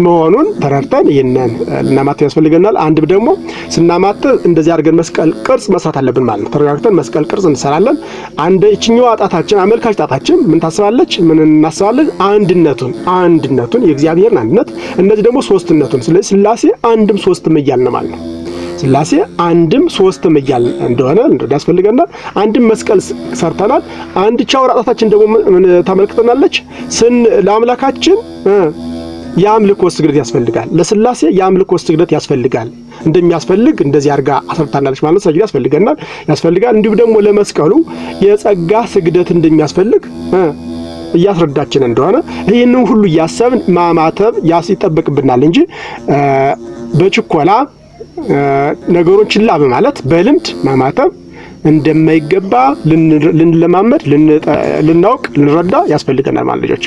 መሆኑን ተረድተን ይህንን ልናማተብ ያስፈልገናል። አንድ ደግሞ ስናማተብ እንደዚህ አድርገን መስቀል ቅርጽ መስራት አለብን ማለት ነው። ተረጋግተን መስቀል ቅርጽ እንሰራለን። ይችኛዋ ጣታችን አመልካች ጣታችን ምን ታስባለች? ምን እናስባለን? አንድነቱን የእግዚአብሔርን አንድነት፣ እነዚህ ደግሞ ሶስትነቱን። ስለዚህ ሥላሴ አንድም ሶስትም እያልን ማለት ነው። ሥላሴ አንድም ሶስትም እያልን እንደሆነ ያስፈልገናል። አንድም መስቀል ሰርተናል። አንድ ቻውራ ጣታችን ደግሞ ምን ታመልክተናለች? ለአምላካችን የአምልኮ ስግደት ያስፈልጋል። ለሥላሴ የአምልኮ ስግደት ያስፈልጋል። እንደሚያስፈልግ እንደዚህ አድርጋ አሰርታናለች ማለት ሰግደት ያስፈልጋል። እንዲሁም ደግሞ ለመስቀሉ የጸጋ ስግደት እንደሚያስፈልግ እያስረዳችን እንደሆነ ይህንን ሁሉ እያሰብን ማማተብ ይጠበቅብናል እንጂ በችኮላ ነገሮችን ችላ በማለት በልምድ ማማተብ እንደማይገባ ልንለማመድ፣ ልናውቅ፣ ልንረዳ ያስፈልገናል ማለት ልጆች።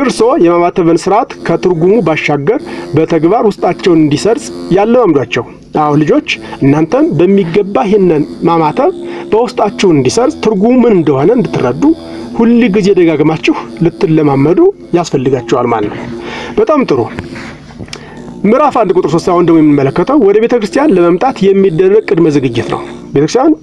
እርሶ የማማተብን ስርዓት ከትርጉሙ ባሻገር በተግባር ውስጣቸውን እንዲሰርጽ ያለማምዷቸው። አዎ ልጆች እናንተም በሚገባ ይህንን ማማተብ በውስጣችሁ እንዲሰርጽ ትርጉሙ ምን እንደሆነ እንድትረዱ ሁል ጊዜ ደጋግማችሁ ልትለማመዱ ያስፈልጋችኋል ማለት ነው። በጣም ጥሩ። ምዕራፍ 1 ቁጥር 3 አሁን ደግሞ የምንመለከተው ወደ ቤተክርስቲያን ለመምጣት የሚደረግ ቅድመ ዝግጅት ነው። ቤተክርስቲያን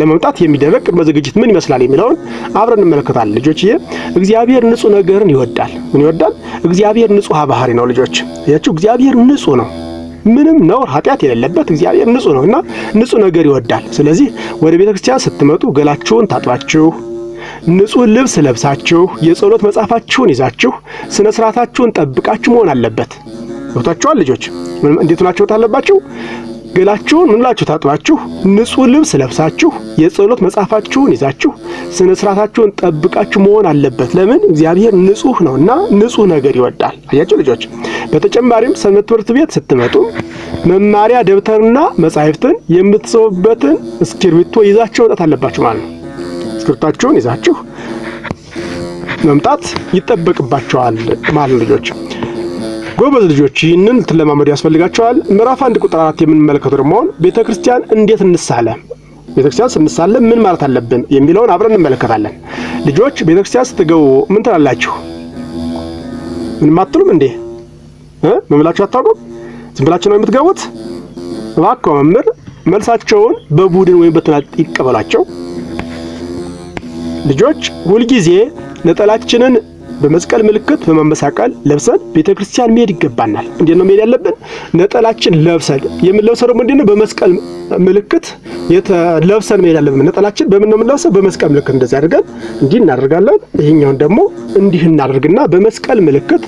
ለመምጣት የሚደረግ ቅድመ ዝግጅት ምን ይመስላል የሚለውን አብረን እንመለከታለን። ልጆችዬ እግዚአብሔር ንጹህ ነገርን ይወዳል። ምን ይወዳል? እግዚአብሔር ንጹህ ባህሪ ነው። ልጆች ያችሁ እግዚአብሔር ንጹህ ነው። ምንም ነውር ኃጢአት የሌለበት እግዚአብሔር ንጹህ ነውና ንጹህ ነገር ይወዳል። ስለዚህ ወደ ቤተክርስቲያን ስትመጡ ገላችሁን ታጥባችሁ ንጹህ ልብስ ለብሳችሁ የጸሎት መጽሐፋችሁን ይዛችሁ ስነ ስርዓታችሁን ጠብቃችሁ መሆን አለበት። ወጣችኋል ልጆች? እንዴት ናችሁ ታለባችሁ? ገላችሁን ምንላችሁ ታጥባችሁ ንጹህ ልብስ ለብሳችሁ የጸሎት መጽሐፋችሁን ይዛችሁ ስነ ስርዓታችሁን ጠብቃችሁ መሆን አለበት። ለምን? እግዚአብሔር ንጹህ ነውና ንጹህ ነገር ይወዳል። አያችሁ ልጆች? በተጨማሪም ሰንበት ትምህርት ቤት ስትመጡ መማሪያ ደብተርና መጻሕፍትን የምትጽፉበትን እስክሪብቶ ይዛችሁ መምጣት አለባችሁ ማለት ነው። እስክሪብታችሁን ይዛችሁ መምጣት ይጠበቅባችኋል ማለት ልጆች። ጎበዝ ልጆች ይህንን ልትለማመዱ ያስፈልጋችኋል። ምዕራፍ 1 ቁጥር 4 የምንመለከተው ደግሞ ቤተክርስቲያን እንዴት እንሳለም፣ ቤተክርስቲያን ስንሳለም ምን ማለት አለብን የሚለውን አብረን እንመለከታለን። ልጆች ቤተክርስቲያን ስትገቡ ምን ትላላችሁ? ምን አትሉም እንዴ? ምን ብላችሁ አታውቁም? ዝም ብላችሁ ነው የምትገቡት? እባክዎ መምህር መልሳቸውን በቡድን ወይም በተናጠል ይቀበላቸው። ልጆች ሁልጊዜ ነጠላችንን በመስቀል ምልክት በመመሳቀል ለብሰን ቤተክርስቲያን መሄድ ይገባናል። እንዴት ነው መሄድ ያለብን? ነጠላችን ለብሰን የምንለብሰው ደግሞ እንዴት ነው? በመስቀል ምልክት ለብሰን መሄድ ያለብን። ነጠላችን በምን ነው የምንለብሰው? በመስቀል ምልክት እንደዚህ አድርገን እንዲህ እናደርጋለን። ይሄኛውን ደግሞ እንዲህ እናደርግና በመስቀል ምልክት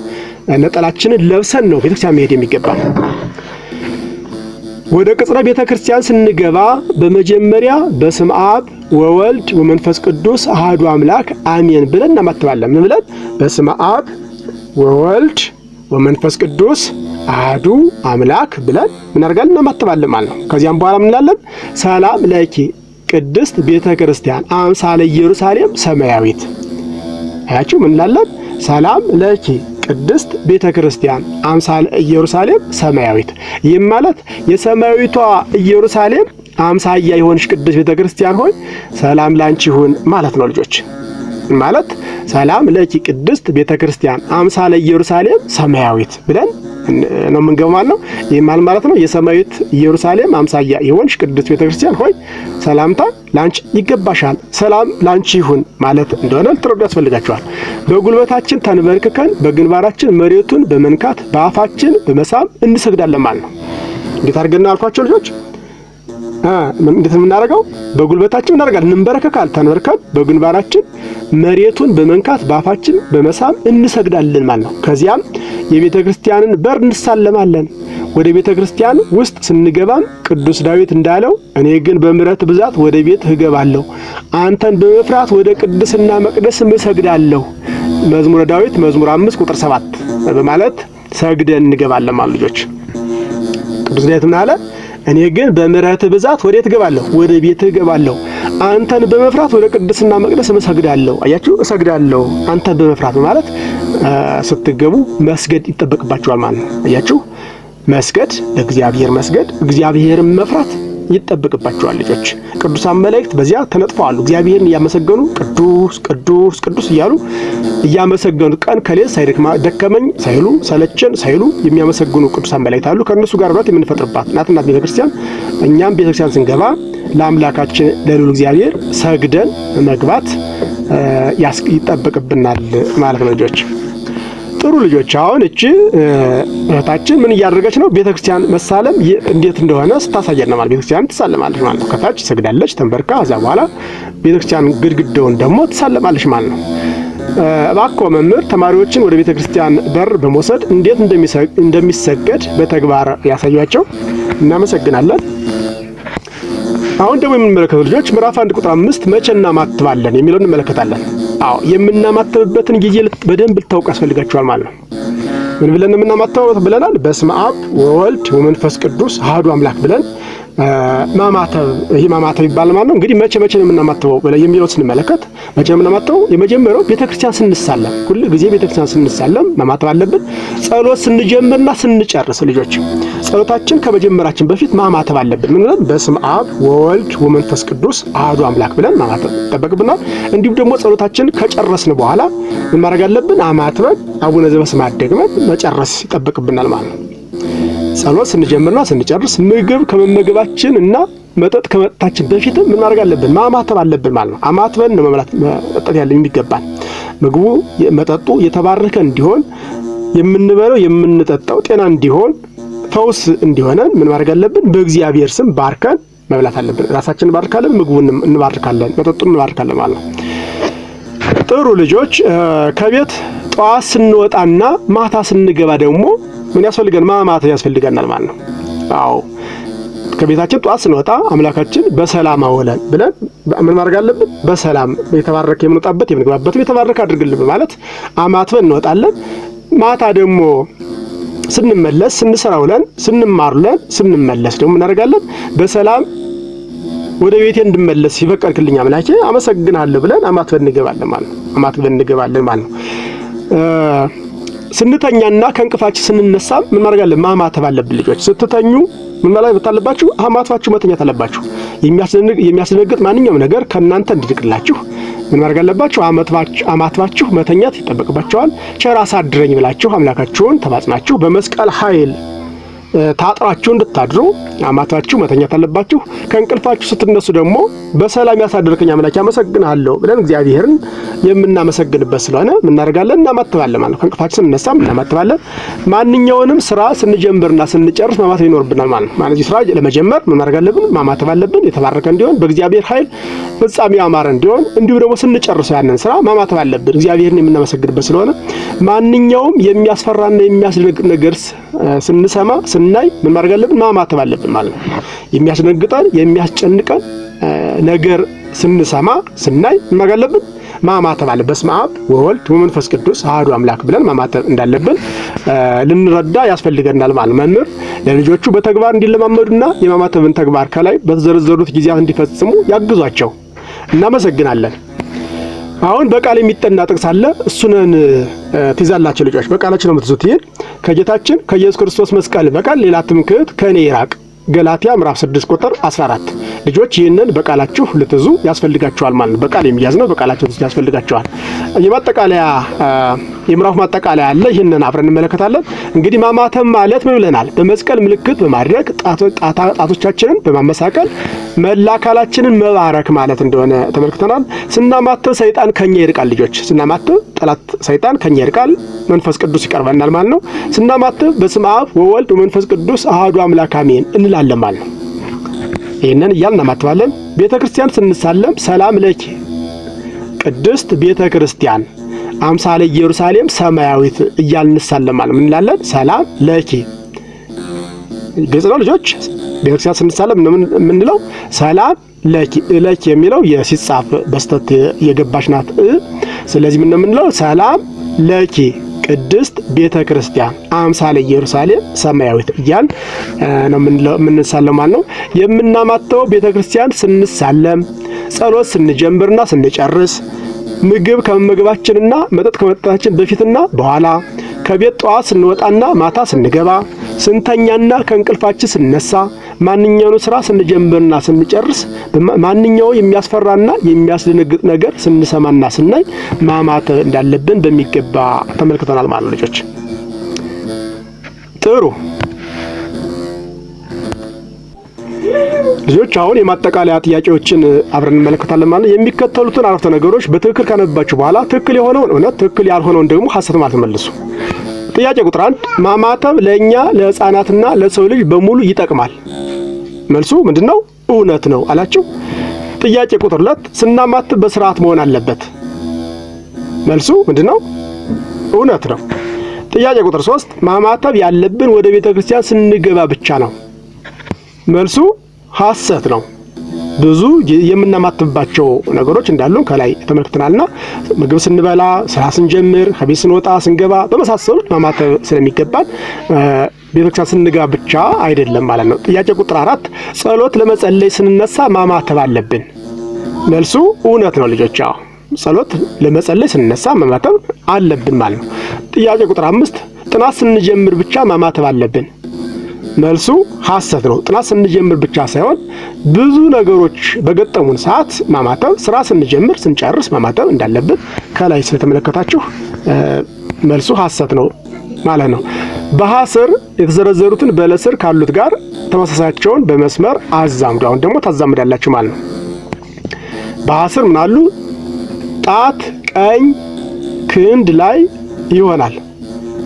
ነጠላችንን ለብሰን ነው ቤተክርስቲያን መሄድ የሚገባል። ወደ ቅጽረ ቤተክርስቲያን ስንገባ በመጀመሪያ በስመ አብ ወወልድ ወመንፈስ ቅዱስ አሐዱ አምላክ አሜን ብለን እናማትባለን። ምን ብለን? በስመ አብ ወወልድ ወመንፈስ ቅዱስ አሐዱ አምላክ ብለን ምን አድርጋለን? እናማትባለን ማለት ነው። ከዚያም በኋላ ምን እንላለን? ሰላም ለኪ ቅድስት ቤተክርስቲያን አምሳለ ኢየሩሳሌም ሰማያዊት። አያችሁ ምን እንላለን? ሰላም ለኪ ቅድስት ቤተክርስቲያን አምሳለ ኢየሩሳሌም ሰማያዊት። ይህም ማለት የሰማያዊቷ ኢየሩሳሌም አምሳያ የሆነች ቅድስት ቤተክርስቲያን ሆይ ሰላም ላንቺ ይሁን ማለት ነው። ልጆች ማለት ሰላም ለኪ ቅድስት ቤተክርስቲያን አምሳለ ኢየሩሳሌም ሰማያዊት ብለን ነው የምንገባው ማለት ነው። ይህ ማለት ነው የሰማያዊት ኢየሩሳሌም አምሳያ የሆነች ቅድስት ቤተክርስቲያን ሆይ ሰላምታ ላንቺ ይገባሻል፣ ሰላም ላንቺ ይሁን ማለት እንደሆነ ልትረዱ ያስፈልጋችኋል። በጉልበታችን ተንበርክከን በግንባራችን መሬቱን በመንካት በአፋችን በመሳም እንሰግዳለን ማለት ነው። እንዴት አድርገን ነው አልኳቸው ልጆች? እንዴት የምናደርገው? በጉልበታችን እናደርጋለን፣ እንበረከካለን። ተንበርከን በግንባራችን መሬቱን በመንካት በአፋችን በመሳም እንሰግዳለን ማለት ነው። ከዚያም የቤተ ክርስቲያንን በር እንሳለማለን። ወደ ቤተ ክርስቲያን ውስጥ ስንገባም ቅዱስ ዳዊት እንዳለው እኔ ግን በምሕረት ብዛት ወደ ቤት እገባለሁ፣ አንተን በመፍራት ወደ ቅድስና መቅደስ እሰግዳለሁ። መዝሙረ ዳዊት መዝሙር 5 ቁጥር 7 በማለት ሰግደን እንገባለን ማለት ልጆች። ቅዱስ ዳዊት ምን አለ? እኔ ግን በምሕረት ብዛት ወዴት እገባለሁ? ወደ ቤት እገባለሁ፣ አንተን በመፍራት ወደ ቅድስና መቅደስ እሰግዳለሁ። አያችሁ፣ እሰግዳለሁ አንተን በመፍራት ማለት ስትገቡ መስገድ ይጠበቅባችኋል ማለት ነው። አያችሁ፣ መስገድ ለእግዚአብሔር መስገድ፣ እግዚአብሔርን መፍራት ይጠበቅባችኋል ልጆች። ቅዱሳን መላእክት በዚያ ተነጥፈዋል። እግዚአብሔርን እያመሰገኑ ቅዱስ ቅዱስ ቅዱስ እያሉ እያመሰገኑ ቀን ከሌት ደከመኝ ሳይሉ ሰለቸን ሳይሉ የሚያመሰግኑ ቅዱሳን መላእክት አሉ። ከእነሱ ጋር ህብረት የምንፈጥርባት ናትና ቤተክርስቲያን። እኛም ቤተክርስቲያን ስንገባ ለአምላካችን ለልዑል እግዚአብሔር ሰግደን መግባት ይጠበቅብናል ማለት ነው ልጆች። ጥሩ ልጆች፣ አሁን እቺ እህታችን ምን እያደረገች ነው? ቤተክርስቲያን መሳለም እንዴት እንደሆነ ስታሳየን ነው ማለት። ቤተክርስቲያን ትሳለማለች ማለት ነው። ከታች ሰግዳለች ተንበርካ፣ ከዛ በኋላ ቤተክርስቲያን ግድግዳውን ደግሞ ትሳለማለች ማለት ነው። እባክዎ መምህር ተማሪዎችን ወደ ቤተክርስቲያን በር በመውሰድ እንዴት እንደሚሰገድ በተግባር ያሳያቸው። እናመሰግናለን። አሁን ደግሞ የምንመለከተው ልጆች ምዕራፍ 1 ቁጥር 5 መቼ እናማትባለን የሚለውን እንመለከታለን። አዎ የምናማትብበትን ጊዜ በደንብ ልታውቁ ያስፈልጋችኋል ማለት ነው። ምን ብለን የምናማትበው ብለናል? በስመ አብ ወወልድ ወመንፈስ ቅዱስ አሐዱ አምላክ ብለን ማማተብ ይሄ ማማተብ ይባላል ማለት ነው። እንግዲህ መቼ ነው የምናማተበው የሚለው ስንመለከት መቼ ነው የምናማተበው? የመጀመሪያው ቤተክርስቲያን ስንሳለም፣ ሁሉ ጊዜ ቤተክርስቲያን ስንሳለም ማማተብ አለብን። ጸሎት ስንጀምርና ስንጨርስ ልጆች ጸሎታችን ከመጀመራችን በፊት ማማተብ አለብን። ምን ብለን? በስመ አብ ወወልድ ወመንፈስ ቅዱስ አሐዱ አምላክ ብለን ማማተብ ይጠበቅብናል። እንዲሁም ደግሞ ጸሎታችን ከጨረስን በኋላ ምን ማድረግ አለብን? አማትበን አቡነ ዘበሰማያት ደግመን መጨረስ ይጠበቅብናል ማለት ነው። ጸሎት ስንጀምርና ስንጨርስ ምግብ ከመመገባችን እና መጠጥ ከመጠጣችን በፊት ምን ማድረግ አለብን? ማማተብ አለብን ማለት ነው። አማትበን ነው መብላት መጠጥ ያለ የሚገባን። ምግቡ መጠጡ የተባረከ እንዲሆን የምንበለው የምንጠጣው ጤና እንዲሆን ፈውስ እንዲሆነን ምን ማድረግ አለብን? በእግዚአብሔር ስም ባርከን መብላት አለብን። ራሳችንን እንባርካለን፣ ምግቡን እንባርካለን፣ መጠጡን እንባርካለን ማለት ነው። ጥሩ ልጆች፣ ከቤት ጠዋት ስንወጣና ማታ ስንገባ ደግሞ ምን ያስፈልገን? ማማተብ ያስፈልገናል ማለት ነው። አዎ ከቤታችን ጠዋት ስንወጣ አምላካችን በሰላም አውለን ብለን ምን ማድረግ አለብን? በሰላም የተባረከ የምንወጣበት የምንገባበት የተባረከ አድርግልን ማለት አማትበን እንወጣለን። ማታ ደግሞ ስንመለስ ስንሰራ ውለን ስንማር ውለን ስንመለስ ደግሞ እናደርጋለን በሰላም ወደ ቤቴ እንድመለስ ይፈቀድልኝ አምላኬ አመሰግናለሁ ብለን አማትበን እንገባለን ማለት ነው። አማትበን እንገባለን ማለት ነው። ስንተኛና ከእንቅልፋችን ስንነሳ ምን ማድረግ አለብን? ማማተብ አለብን ልጆች። ስትተኙ ምን ማለት አለባችሁ? አማትባችሁ መተኛት አለባችሁ። የሚያስደነግጥ ማንኛውም ነገር ከእናንተ እንዲርቅላችሁ ምን ማድረግ አለባችሁ? አማትባችሁ መተኛት ይጠበቅባችኋል። ቸር አሳድረኝ ብላችሁ አምላካችሁን ተማጽናችሁ በመስቀል ኃይል ታጥራችሁ እንድታድሩ አማትባችሁ መተኛት አለባችሁ። ከእንቅልፋችሁ ስትነሱ ደግሞ በሰላም ያሳደርከኝ አምላኬ አመሰግናለሁ ብለን እግዚአብሔርን የምናመሰግንበት ስለሆነ ምን እናደርጋለን? እናማትባለን ማለት ነው። ከእንቅልፋችን ስንነሳ እናማትባለን። ማንኛውንም ስራ ስንጀምርና ስንጨርስ ማማተብ ይኖርብናል ማለት ነው። ማለት ስራ ለመጀመር ምን ማድረግ አለብን? ማማተብ አለብን። የተባረከ እንዲሆን በእግዚአብሔር ኃይል ፍጻሜው ያማረ እንዲሆን፣ እንዲሁም ደግሞ ስንጨርሰው ያንን ስራ ማማተብ አለብን። እግዚአብሔርን የምናመሰግንበት ስለሆነ ማንኛውም የሚያስፈራና የሚያስደነግጥ ነገር ስንሰማ ስናይ ምን ማድረግ አለብን? ማማተብ አለብን ማለት ነው። የሚያስደነግጠን የሚያስጨንቀን ነገር ስንሰማ ስናይ ምን ማድረግ አለብን? ማማተብ አለ። በስመ አብ ወወልድ ወመንፈስ ቅዱስ አሐዱ አምላክ ብለን ማማተብ እንዳለብን ልንረዳ ያስፈልገናል ማለት ነው። መምህር ለልጆቹ በተግባር እንዲለማመዱና የማማተብን ተግባር ከላይ በተዘረዘሩት ጊዜያት እንዲፈጽሙ ያግዟቸው። እናመሰግናለን። አሁን በቃል የሚጠና ጥቅስ አለ። እሱንን ትይዛላችሁ ልጆች። በቃላችን ነው የምትይዙት። ይሄን ከጌታችን ከኢየሱስ ክርስቶስ መስቀል በቃል ሌላ ትምክህት ከኔ ይራቅ። ገላትያ ምዕራፍ 6 ቁጥር 14። ልጆች ይህንን በቃላችሁ ልትይዙ ያስፈልጋችኋል ማለት ነው። በቃል የሚያዝ ነው። በቃላችሁ ልትይዙ ያስፈልጋችኋል። የማጠቃለያ የምዕራፍ ማጠቃለያ አለ። ይህንን አብረን እንመለከታለን። እንግዲህ ማማተብ ማለት ምን ብለናል? በመስቀል ምልክት በማድረግ ጣቶቻችንን በማመሳቀል መላ አካላችንን መባረክ ማለት እንደሆነ ተመልክተናል። ስናማተብ ሰይጣን ከኛ ይርቃል ልጆች። ስናማተብ ጠላት ሰይጣን ከኛ ይርቃል፣ መንፈስ ቅዱስ ይቀርበናል ማለት ነው። ስናማተብ በስመ አብ ወወልድ ወመንፈስ ቅዱስ አሐዱ አምላክ አሜን እንላለን ማለት ነው። ይህንን እያልን እናማትባለን። ቤተክርስቲያን ስንሳለም ሰላም ለኪ ቅድስት ቤተክርስቲያን አምሳለ ኢየሩሳሌም ሰማያዊት እያልን እንሳለማለን። ምን እንላለን? ሰላም ለኪ። ግልጽ ነው ልጆች። ቤተክርስቲያን ስንሳለም ምንለው? ሰላም ለኪ። ለኪ የሚለው የሲጻፍ በስተት የገባች ናት። ስለዚህ ምን ምንለው? ሰላም ለኪ ቅድስት ቤተክርስቲያን አምሳለ ኢየሩሳሌም ሰማያዊት እያልን ነው የምንሳለም ማለት ነው። የምናማተው ቤተክርስቲያን ስንሳለም፣ ጸሎት ስንጀምርና ስንጨርስ፣ ምግብ ከመመገባችንና መጠጥ ከመጠጣችን በፊትና በኋላ፣ ከቤት ጠዋት ስንወጣና ማታ ስንገባ፣ ስንተኛና ከእንቅልፋችን ስንነሳ፣ ማንኛውንም ስራ ስንጀምርና ስንጨርስ፣ ማንኛው የሚያስፈራና የሚያስደነግጥ ነገር ስንሰማና ስናይ ማማተብ እንዳለብን በሚገባ ተመልክተናል ማለት ነው ልጆች። ጥሩ ልጆች፣ አሁን የማጠቃለያ ጥያቄዎችን አብረን እንመለከታለን ማለት ነው። የሚከተሉትን አረፍተ ነገሮች በትክክል ካነበባችሁ በኋላ ትክክል የሆነውን እውነት፣ ትክክል ያልሆነውን ደግሞ ሐሰት ማለት መልሱ። ጥያቄ ቁጥር 1 ማማተብ ለኛ ለሕፃናትና ለሰው ልጅ በሙሉ ይጠቅማል። መልሱ ምንድነው? እውነት ነው አላችሁ። ጥያቄ ቁጥር 2 ስናማትብ በስርዓት መሆን አለበት። መልሱ ምንድነው? እውነት ነው። ጥያቄ ቁጥር 3 ማማተብ ያለብን ወደ ቤተክርስቲያን ስንገባ ብቻ ነው። መልሱ ሐሰት ነው። ብዙ የምናማትብባቸው ነገሮች እንዳሉ ከላይ ተመልክተናልና ምግብ ስንበላ፣ ስራ ስንጀምር፣ ከቤት ስንወጣ፣ ስንገባ በመሳሰሉት ማማተብ ስለሚገባን ቤተክርስቲያን ስንገባ ብቻ አይደለም ማለት ነው። ጥያቄ ቁጥር 4 ጸሎት ለመጸለይ ስንነሳ ማማተብ አለብን? መልሱ እውነት ነው ልጆች። አዎ ጸሎት ለመጸለይ ስንነሳ ማማተብ አለብን ማለት ነው። ጥያቄ ቁጥር 5 ጥናት ስንጀምር ብቻ ማማተብ አለብን? መልሱ ሐሰት ነው። ጥናት ስንጀምር ብቻ ሳይሆን ብዙ ነገሮች በገጠሙን ሰዓት ማማተብ፣ ስራ ስንጀምር ስንጨርስ ማማተብ እንዳለብን ከላይ ስለተመለከታችሁ መልሱ ሐሰት ነው ማለት ነው። በሐስር የተዘረዘሩትን በለስር ካሉት ጋር ተመሳሳያቸውን በመስመር አዛምዱ። አሁን ደግሞ ታዛምዳላችሁ ማለት ነው። በሐስር ምን አሉ? ጣት ቀኝ ክንድ ላይ ይሆናል።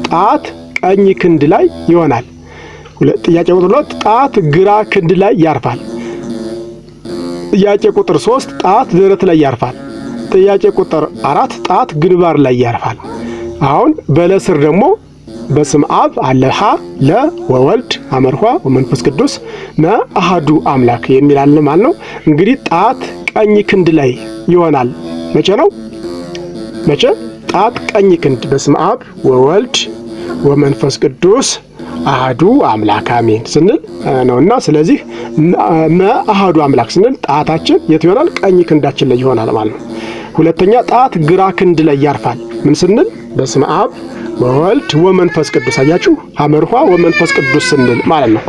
ጣት ቀኝ ክንድ ላይ ይሆናል። ጥያቄ ቁጥር 2 ጣት ግራ ክንድ ላይ ያርፋል። ጥያቄ ቁጥር 3 ጣት ደረት ላይ ያርፋል። ጥያቄ ቁጥር 4 ጣት ግንባር ላይ ያርፋል። አሁን በለስር ደግሞ በስም አብ አለ ሀ ለ ወወልድ አመርኋ ወመንፈስ ቅዱስ መ አሐዱ አምላክ የሚል አለ ማለት ነው። እንግዲህ ጣት ቀኝ ክንድ ላይ ይሆናል። መቼ ነው? መቼ? ጣት ቀኝ ክንድ በስም አብ ወወልድ ወመንፈስ ቅዱስ አሐዱ አምላክ አሜን ስንል ነውና፣ ስለዚህ መ አሐዱ አምላክ ስንል ጣታችን የት ይሆናል? ቀኝ ክንዳችን ላይ ይሆናል ማለት ነው። ሁለተኛ ጣት ግራ ክንድ ላይ ያርፋል። ምን ስንል? በስመ አብ ወወልድ ወመንፈስ ቅዱስ። አያችሁ ሐመርኋ ወመንፈስ ቅዱስ ስንል ማለት ነው።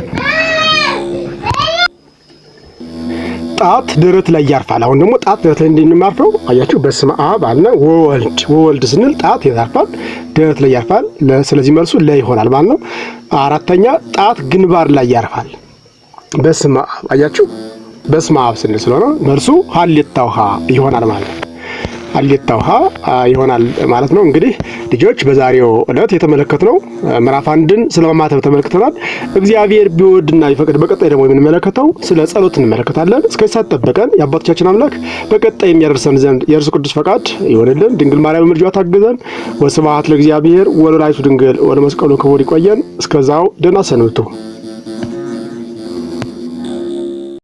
ጣት ደረት ላይ ያርፋል። አሁን ደግሞ ጣት ደረት ላይ እንድንማርፈው አያችሁ በስመ አብ አለ ወወልድ ስንል ጣት ያርፋል፣ ደረት ላይ ያርፋል። ስለዚህ መልሱ ላይ ይሆናል ማለት ነው። አራተኛ ጣት ግንባር ላይ ያርፋል። በስመ አብ አያችሁ በስመ አብ ስንል ስለሆነ መልሱ ሀሌታ ውሃ ይሆናል ማለት ነው። ሀሌታ ውሃ ይሆናል ማለት ነው። እንግዲህ ልጆች በዛሬው ዕለት የተመለከትነው ምዕራፍ 1ን ስለማማተብ ተመልክተናል። እግዚአብሔር ቢወድና ቢፈቅድ በቀጣይ ደግሞ የምንመለከተው ስለ ጸሎት እንመለከታለን። እስከዚህ ሰዓት ጠብቀን የአባቶቻችን አምላክ በቀጣይ የሚያደርሰን ዘንድ የእርሱ ቅዱስ ፈቃድ ይሆንልን። ድንግል ማርያም ምልጃዋ ታግዘን። ወስብሐት ለእግዚአብሔር ወለወላዲቱ ድንግል ወለመስቀሉ ክቡር። ይቆየን። እስከዛው ደህና ሰንብቱ።